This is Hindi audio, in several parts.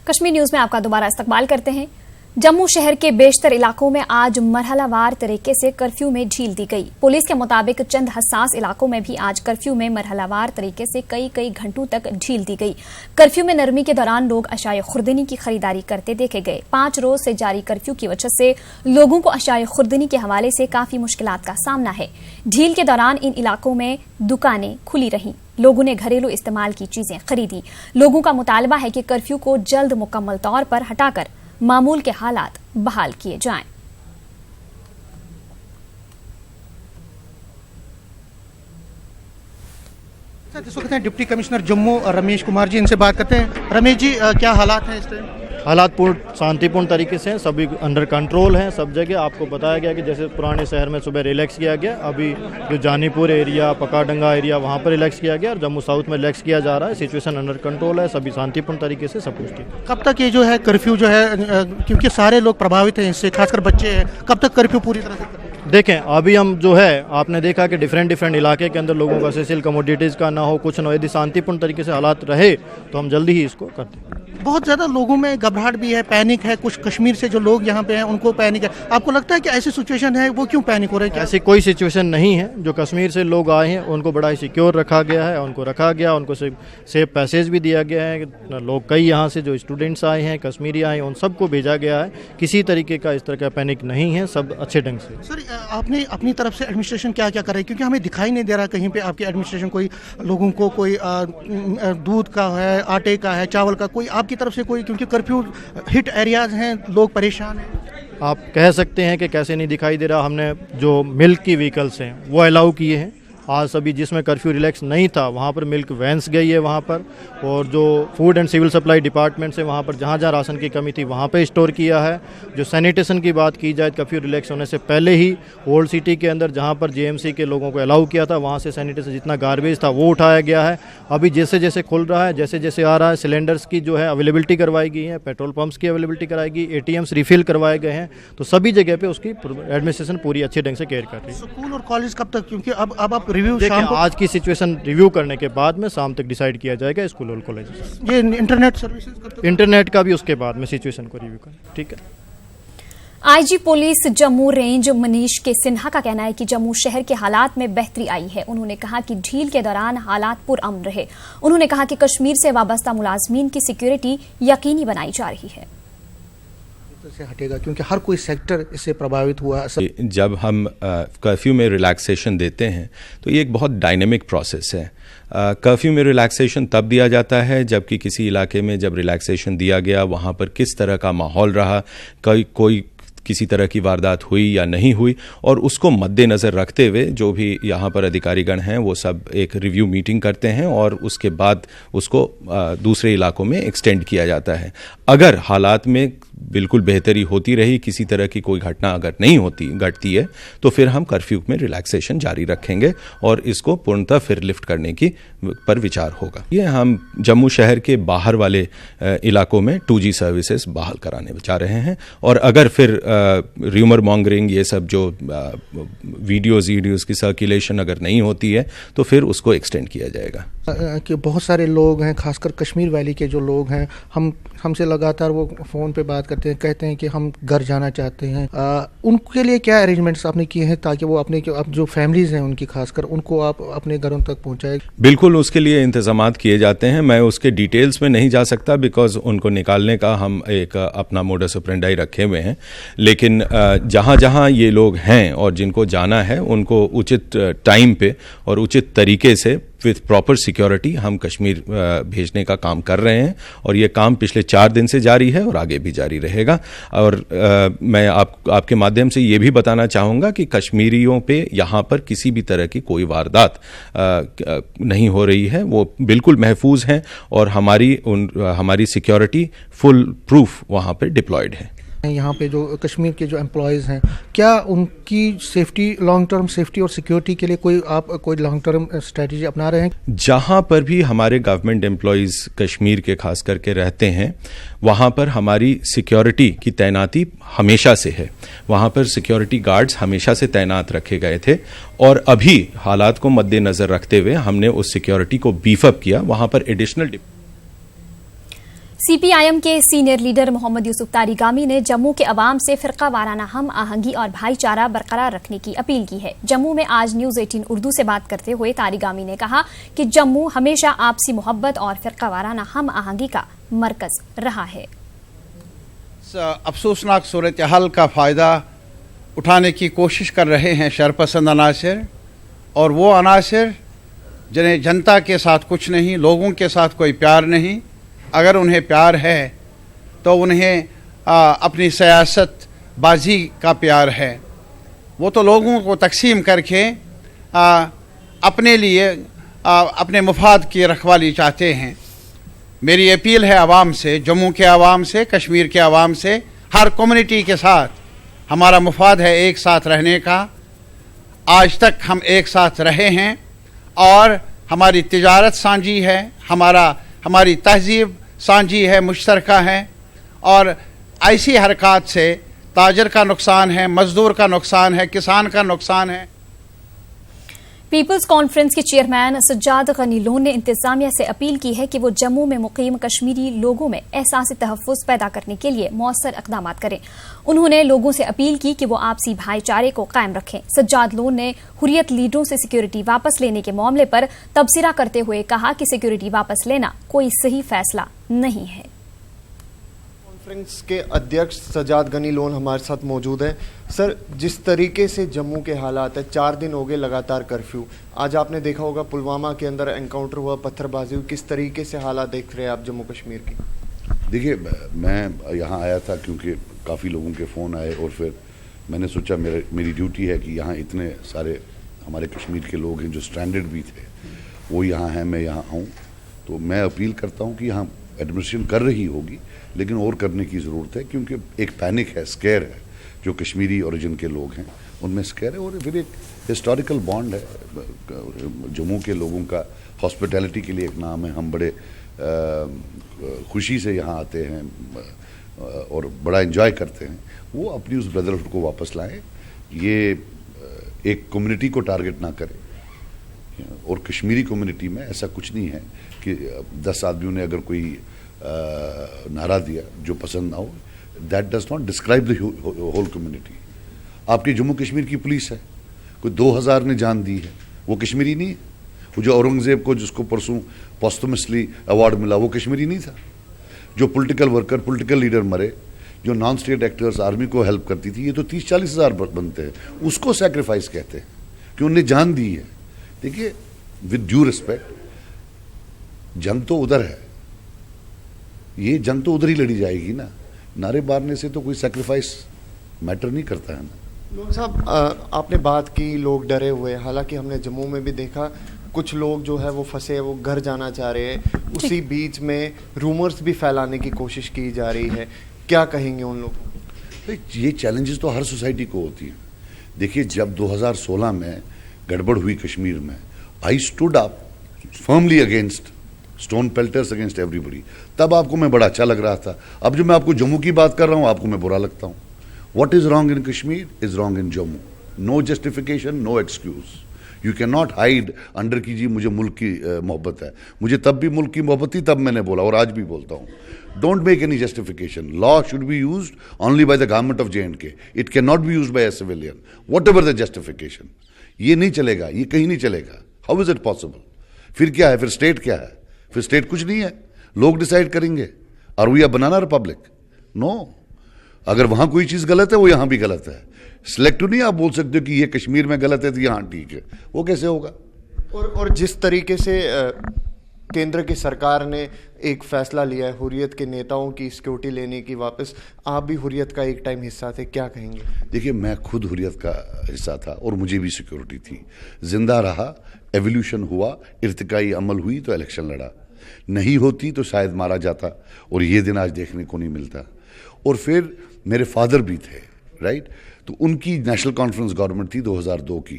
कश्मीर न्यूज में आपका दोबारा इस्तकबाल करते हैं। जम्मू शहर के बेशतर इलाकों में आज मरहलावार तरीके से कर्फ्यू में ढील दी गई। पुलिस के मुताबिक चंद हसास इलाकों में भी आज कर्फ्यू में मरहलावार तरीके से कई घंटों तक ढील दी गई। कर्फ्यू में नरमी के दौरान लोग अशाए खुर्दनी की खरीदारी करते देखे गए। 5 रोज से जारी कर्फ्यू की वजह से लोगों को अशाए खुर्दनी के हवाले से काफी मुश्किलात का सामना है। ढील के दौरान इन इलाकों में दुकानें खुली रहीं, लोगों ने घरेलू इस्तेमाल की चीजें खरीदी। लोगों का मुतालबा है कि कर्फ्यू को जल्द मुकम्मल तौर पर हटाकर मामूल के हालात बहाल किए जाएं। इस वक्त हैं डिप्टी कमिश्नर जम्मू रमेश कुमार जी, इनसे बात करते हैं। रमेश जी, क्या हालात हैं इस टाइम? हालात पूर्ण शांतिपूर्ण तरीके से हैं, सभी अंडर कंट्रोल हैं। सब जगह आपको बताया गया कि जैसे पुराने शहर में सुबह रिलैक्स किया गया, अभी जो जानीपुर एरिया, पकाडंगा एरिया, वहाँ पर रिलैक्स किया गया और जम्मू साउथ में रिलैक्स किया जा रहा है। सिचुएशन अंडर कंट्रोल है, सभी शांतिपूर्ण तरीके से सब कुछ ठीक। कब तक ये जो है कर्फ्यू जो है, क्योंकि सारे लोग प्रभावित हैं इससे, खासकर बच्चे हैं, कब तक कर्फ्यू पूरी तरह से? देखें, अभी हम जो है आपने देखा कि डिफरेंट इलाके के अंदर लोगों का एसेंशियल कमोडिटीज़ का ना हो, कुछ ना हो। यदि शांतिपूर्ण तरीके से हालात रहे तो हम जल्दी ही इसको करते हैं। बहुत ज़्यादा लोगों में घबराहट भी है, पैनिक है। कुछ कश्मीर से जो लोग यहाँ पे हैं उनको पैनिक है। आपको लगता है कि ऐसी सिचुएशन है, वो क्यों पैनिक हो रहे हैं? ऐसी कोई सिचुएशन नहीं है। जो कश्मीर से लोग आए हैं उनको बड़ा ही सिक्योर रखा गया है, उनको सेफ पैसेज भी दिया गया है। लोग कई यहाँ से जो स्टूडेंट्स आए हैं, कश्मीरी आए हैं, उन सबको भेजा गया है। किसी तरीके का इस तरह का पैनिक नहीं है, सब अच्छे ढंग से। सर, आपने अपनी तरफ से एडमिनिस्ट्रेशन क्या क्या कर रही है? क्योंकि हमें दिखाई नहीं दे रहा कहीं पे आपकी एडमिनिस्ट्रेशन कोई लोगों को कोई दूध का है, आटे का है, चावल का, कोई आपकी तरफ से कोई, क्योंकि कर्फ्यू हिट एरियाज हैं, लोग परेशान हैं। आप कह सकते हैं कि कैसे नहीं दिखाई दे रहा। हमने जो मिल्क की व्हीकल्स हैं वो अलाउ किए हैं। आज सभी जिसमें कर्फ्यू रिलैक्स नहीं था वहाँ पर मिल्क वैन्स गई है वहाँ पर, और जो food and civil supply department से वहाँ पर जहाँ जहाँ राशन की कमी थी वहाँ पे स्टोर किया है। जो सैनिटेशन की बात की जाए, कर्फ्यू रिलैक्स होने से पहले ही ओल्ड सिटी के अंदर जहाँ पर जेएमसी के लोगों को अलाउ किया था वहाँ से सैनिटेशन जितना गार्बेज था वो उठाया गया है। अभी जैसे जैसे खुल रहा है, जैसे जैसे आ रहा है, सिलेंडर्स की जो है अवेलेबिलिटी करवाई गई है, पेट्रोल पंप्स की अवेलेबिलिटी कराई गई, ATMs रिफिल करवाए गए हैं। तो सभी जगह पर उसकी एडमिनिस्ट्रेशन पूरी अच्छे ढंग से केयर कर रही है। स्कूल और कॉलेज कब तक? क्योंकि अब आप रिव्यू आज की सिचुएशन रिव्यू करने के बाद में शाम तक डिसाइड किया जाएगा स्कूल और कॉलेज। ये इंटरनेट सर्विसेज कब तक? इंटरनेट का भी उसके बाद में सिचुएशन को रिव्यू करें। ठीक है। IG police Jammu range Manish के सिन्हा का कहना है कि जम्मू शहर के हालात में बेहतरी आई है। उन्होंने कहा कि ढील के दौरान हालात पुरअमन रहे। उन्होंने कहा कि कश्मीर से वाबस्ता मुलाजमीन की सिक्योरिटी यकीनी बनाई जा रही है। से हटेगा क्योंकि हर कोई सेक्टर इससे प्रभावित हुआ। जब हम कर्फ्यू में रिलैक्सेशन देते हैं तो ये एक बहुत डायनेमिक प्रोसेस है। कर्फ्यू में रिलैक्सेशन तब दिया जाता है जबकि किसी इलाके में जब रिलैक्सेशन दिया गया वहाँ पर किस तरह का माहौल रहा, कोई किसी तरह की वारदात हुई या नहीं हुई, और उसको मद्देनज़र रखते हुए जो भी यहाँ पर अधिकारीगण हैं वो सब एक रिव्यू मीटिंग करते हैं और उसके बाद उसको दूसरे इलाकों में एक्सटेंड किया जाता है। अगर हालात में बिल्कुल बेहतरी होती रही, किसी तरह की कोई घटना अगर नहीं घटती है तो फिर हम कर्फ्यू में रिलैक्सेशन जारी रखेंगे और इसको पूर्णतः फिर लिफ्ट करने की पर विचार होगा। ये हम जम्मू शहर के बाहर वाले इलाकों में 2G सर्विसेज बहाल कराने जा रहे हैं, और अगर फिर र्यूमर मॉन्गरिंग, ये सब जो वीडियोज़ की सर्कुलेशन अगर नहीं होती है तो फिर उसको एक्सटेंड किया जाएगा। कि बहुत सारे लोग हैं, खासकर कश्मीर वैली के जो लोग हैं, हमसे लगातार वो फ़ोन पे बात करते हैं, कहते हैं कि हम घर जाना चाहते हैं। उनके लिए क्या अरेंजमेंट्स आपने किए हैं ताकि वो अपने जो फैमिलीज़ हैं उनकी, खासकर उनको आप अपने घरों तक पहुंचाएं? बिल्कुल, उसके लिए इंतजामात किए जाते हैं। मैं उसके डिटेल्स में नहीं जा सकता बिकॉज उनको निकालने का हम एक अपना मोडस ऑपरेंडी रखे हुए हैं, लेकिन जहाँ जहाँ ये लोग हैं और जिनको जाना है उनको उचित टाइम पे और उचित तरीके से विथ प्रॉपर सिक्योरिटी हम कश्मीर भेजने का काम कर रहे हैं, और ये काम पिछले 4 दिन से जारी है और आगे भी जारी रहेगा। और मैं आपके माध्यम से ये भी बताना चाहूँगा कि कश्मीरियों पे यहाँ पर किसी भी तरह की कोई वारदात नहीं हो रही है, वो बिल्कुल महफूज हैं और हमारी सिक्योरिटी फुल प्रूफ वहाँ पर डिप्लॉयड है। यहाँ पे जो कश्मीर के जो एम्प्लॉयज़ हैं, क्या उनकी सेफ्टी, लॉन्ग टर्म सेफ्टी और सिक्योरिटी के लिए आप कोई लॉन्ग टर्म स्ट्रेटजी अपना रहे हैं? जहाँ पर भी हमारे गवर्नमेंट एम्प्लॉयज़ कश्मीर के खास करके रहते हैं वहाँ पर हमारी सिक्योरिटी की तैनाती हमेशा से है। वहाँ पर सिक्योरिटी गार्ड्स हमेशा से तैनात रखे गए थे और अभी हालात को मद्देनज़र रखते हुए हमने उस सिक्योरिटी को बीफ अप किया। वहाँ पर एडिशनल सीपीआईएम के सीनियर लीडर मोहम्मद यूसुफ तारिगामी ने जम्मू के अवाम से फिरका वाराना हम आहंगी और भाईचारा बरकरार रखने की अपील की है। जम्मू में आज न्यूज 18 उर्दू से बात करते हुए तारिगामी ने कहा कि जम्मू हमेशा आपसी मोहब्बत और फिरका वाराना हम आहंगी का मरकज रहा है। अफसोसनाक सूरत हाल का फ़ायदा उठाने की कोशिश कर रहे हैं शरपसंद अनासर, और वो अनासर जिन्हें जनता के साथ कुछ नहीं, लोगों के साथ कोई प्यार नहीं। अगर उन्हें प्यार है तो उन्हें अपनी सियासत बाजी का प्यार है। वो तो लोगों को तकसीम करके अपने लिए अपने मुफाद की रखवाली चाहते हैं। मेरी अपील है आवाम से, जम्मू के आवाम से, कश्मीर के आवाम से, हर कम्युनिटी के साथ हमारा मुफाद है एक साथ रहने का। आज तक हम एक साथ रहे हैं और हमारी तिजारत सांझी है, हमारी तहजीब सांझी है, मुश्तरका है, और ऐसी हरकत से ताजर का नुकसान है, मजदूर का नुकसान है, किसान का नुकसान है। पीपल्स कॉन्फ्रेंस के चेयरमैन सज्जाद गनी लोन ने इंतजामिया से अपील की है कि वो जम्मू में मुकीम कश्मीरी लोगों में एहसास तहफ़्फ़ुज़ पैदा करने के लिए मौसर इक़दाम करें। उन्होंने लोगों से अपील की कि वो आपसी भाईचारे को कायम रखें। सज्जाद लोन ने हुर्रियत लीडरों से सिक्योरिटी वापस लेने के मामले पर तबसरा करते हुए कहा कि सिक्योरिटी वापस लेना कोई सही फैसला नहीं है। कॉन्फ्रेंस के अध्यक्ष सज्जाद गनी लोन हमारे साथ मौजूद हैं। सर, जिस तरीके से जम्मू के हालात है, 4 दिन हो गए लगातार कर्फ्यू, आज आपने देखा होगा पुलवामा के अंदर एनकाउंटर हुआ, पत्थरबाजी हुई, किस तरीके से हालात देख रहे हैं आप जम्मू कश्मीर की? देखिए, मैं यहाँ आया था क्योंकि काफ़ी लोगों के फ़ोन आए और फिर मैंने सोचा मेरी ड्यूटी है कि यहाँ इतने सारे हमारे कश्मीर के लोग हैं जो स्ट्रैंडेड भी थे, वो यहाँ हैं, मैं यहाँ आऊँ। तो मैं अपील करता हूँ कि यहाँ एडमिनिस्ट्रेशन कर रही होगी, लेकिन और करने की ज़रूरत है, क्योंकि एक पैनिक है, स्केयर है, जो कश्मीरी ओरिजिन के लोग हैं उनमें स्केयर है। और फिर एक हिस्टोरिकल बॉन्ड है जम्मू के लोगों का, हॉस्पिटैलिटी के लिए एक नाम है। हम बड़े खुशी से यहाँ आते हैं और बड़ा एंजॉय करते हैं। वो अपनी उस ब्रदरहुड को वापस लाएं, ये एक कम्युनिटी को टारगेट ना करें। और कश्मीरी कम्युनिटी में ऐसा कुछ नहीं है कि 10 आदमियों ने अगर कोई नारा दिया जो पसंद ना हो, that does not describe the whole community. आपकी जम्मू कश्मीर की पुलिस है, कोई 2000 ने जान दी है, वो कश्मीरी नहीं है। वो जो औरंगजेब को जिसको परसों पोस्टमसली अवार्ड मिला, वो कश्मीरी नहीं था। जो पॉलिटिकल वर्कर, पॉलिटिकल लीडर मरे, जो नॉन स्टेट एक्टर्स आर्मी को हेल्प करती थी, ये तो 30-40 हज़ार बनते हैं। उसको सैक्रिफाइस कहते हैं कि उनने जान दी है। देखिए, विद ड्यू रिस्पेक्ट, जंग तो उधर है, ये जंग तो उधर ही लड़ी जाएगी ना। नारे मारने से तो कोई सैक्रिफाइस मैटर नहीं करता है ना। लोग साहब, आपने बात की लोग डरे हुए, हालांकि हमने जम्मू में भी देखा कुछ लोग जो है वो फंसे, वो घर जाना चाह रहे हैं। उसी बीच में रूमर्स भी फैलाने की कोशिश की जा रही है, क्या कहेंगे उन लोगों? ये चैलेंजेस तो हर सोसाइटी को होती हैं। देखिए, जब 2016 में गड़बड़ हुई कश्मीर में, I stood up firmly against stone pelters, against everybody. तब आपको मैं बड़ा अच्छा लग रहा था। अब जो मैं आपको जम्मू की बात कर रहा हूँ, आपको मैं बुरा लगता हूँ। What is wrong in Kashmir is wrong in Jammu. No justification, no excuse. You can not hide under की जी मुझे मुल्क की मोहब्बत है। मुझे तब भी मुल्क की मोहब्बत थी, तब मैंने बोला और आज भी बोलता हूँ। Don't make any justification. Law should be used only by the government of J&K. It can not be used by a civilian, what ever the justification. ये नहीं चलेगा, ये कहीं नहीं चलेगा। How is it possible? फिर क्या है? फिर स्टेट क्या है? फिर स्टेट कुछ नहीं है, लोग डिसाइड करेंगे। और we are banana republic? No. अगर वहां कोई चीज गलत है, वो यहां भी गलत है। सिलेक्टिव नहीं आप बोल सकते हो कि ये कश्मीर में गलत है तो यहां ठीक है, वो कैसे होगा? और जिस तरीके से केंद्र की सरकार ने एक फैसला लिया है हुर्रियत के नेताओं की सिक्योरिटी लेने की वापस, आप भी हुर्रियत का एक टाइम हिस्सा थे, क्या कहेंगे? देखिए, मैं खुद हुर्रियत का हिस्सा था और मुझे भी सिक्योरिटी थी। जिंदा रहा, एवोल्यूशन हुआ, इर्तिकाई अमल हुई तो इलेक्शन लड़ा। नहीं होती तो शायद मारा जाता, और ये दिन आज देखने को नहीं मिलता। और फिर मेरे फादर भी थे, राइट? तो उनकी नेशनल कॉन्फ्रेंस गवर्नमेंट थी 2002 की।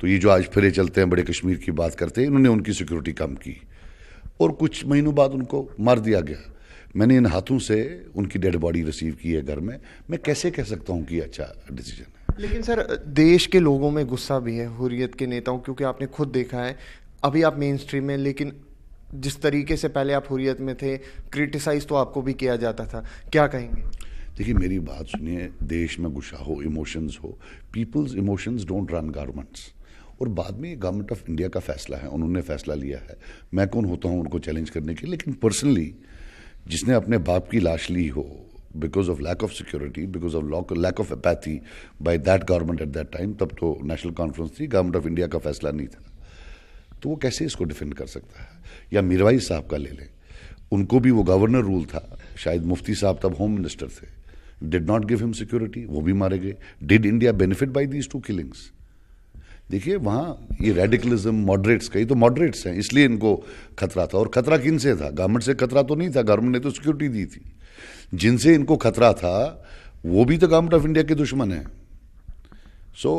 तो ये जो आज फिरे चलते हैं, बड़े कश्मीर की बात करते हैं, इन्होंने उनकी सिक्योरिटी कम की और कुछ महीनों बाद उनको मार दिया गया। मैंने इन हाथों से उनकी डेड बॉडी रिसीव की है घर में। मैं कैसे कह सकता हूँ कि अच्छा डिसीजन है? लेकिन सर, देश के लोगों में गुस्सा भी है हुर्रियत के नेताओं, क्योंकि आपने खुद देखा है, अभी आप मेन स्ट्रीम में, लेकिन जिस तरीके से पहले आप हुर्रियत में थे, क्रिटिसाइज तो आपको भी किया जाता था, क्या कहेंगे? देखिए मेरी बात सुनिए, देश में गुस्सा हो, इमोशंस हो, peoples emotions don't run governments. और बाद में गवर्नमेंट ऑफ इंडिया का फैसला है, उन्होंने फैसला लिया है, मैं कौन होता हूं उनको चैलेंज करने के। लेकिन पर्सनली जिसने अपने बाप की लाश ली हो because of lack of security, because of lack of apathy by that government at that time, तब तो नेशनल कॉन्फ्रेंस थी, गवर्नमेंट ऑफ इंडिया का फैसला नहीं था, तो वो कैसे इसको डिफेंड कर सकता है? या मीरवाइज साहब का ले लें, उनको भी वो गवर्नर रूल था, शायद मुफ्ती साहब तब होम मिनिस्टर थे, did not give him security, वो भी मारे गए। Did India benefit by these 2 killings? देखिए वहाँ ये रेडिकलिज्म मॉडरेट्स का, ये तो मॉडरेट्स हैं, इसलिए इनको खतरा था। और खतरा किन से था? गवर्नमेंट से खतरा तो नहीं था, गवर्नमेंट ने तो सिक्योरिटी दी थी। जिनसे इनको खतरा था वो भी तो गवर्नमेंट ऑफ इंडिया के दुश्मन है। So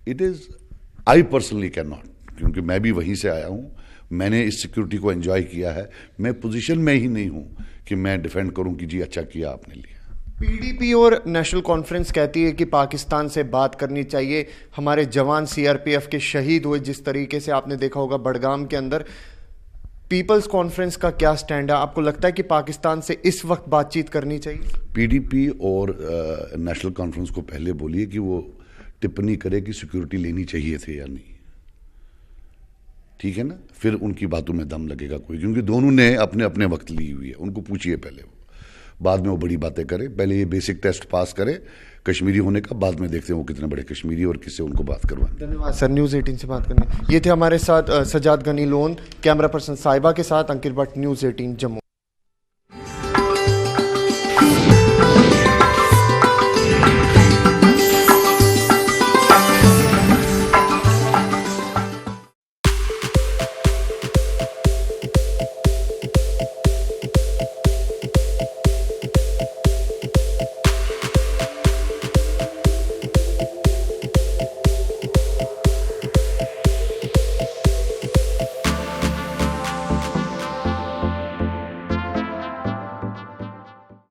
it is, I personally can not, क्योंकि मैं भी वहीं से आया हूं, मैंने इस सिक्योरिटी को एंजॉय किया है, मैं पोजीशन में ही नहीं हूं कि मैं डिफेंड करूं कि जी अच्छा किया आपने लिया। पीडीपी और नेशनल कॉन्फ्रेंस कहती है कि पाकिस्तान से बात करनी चाहिए, हमारे जवान सीआरपीएफ के शहीद हुए, जिस तरीके से आपने देखा होगा बडगाम के अंदर। पीपल्स कॉन्फ्रेंस का क्या स्टैंड है? आपको लगता है कि पाकिस्तान से इस वक्त बातचीत करनी चाहिए? पीडीपी और नेशनल कॉन्फ्रेंस को पहले बोलिए कि वो टिप्पणी करे कि सिक्योरिटी लेनी चाहिए थे या नहीं, ठीक है ना? फिर उनकी बातों में दम लगेगा कोई, क्योंकि दोनों ने अपने अपने वक्त ली हुई है, उनको पूछिए पहले, वो बाद में वो बड़ी बातें करे, पहले ये बेसिक टेस्ट पास करे कश्मीरी होने का, बाद में देखते हैं वो कितने बड़े कश्मीरी और किससे उनको बात करवाएं। धन्यवाद सर, न्यूज़ 18 से बात करने। ये थे हमारे साथ सजाद गनी लोन, कैमरा पर्सन साहिबा के साथ अंकित भट्ट, न्यूज़ 18 जम्मू।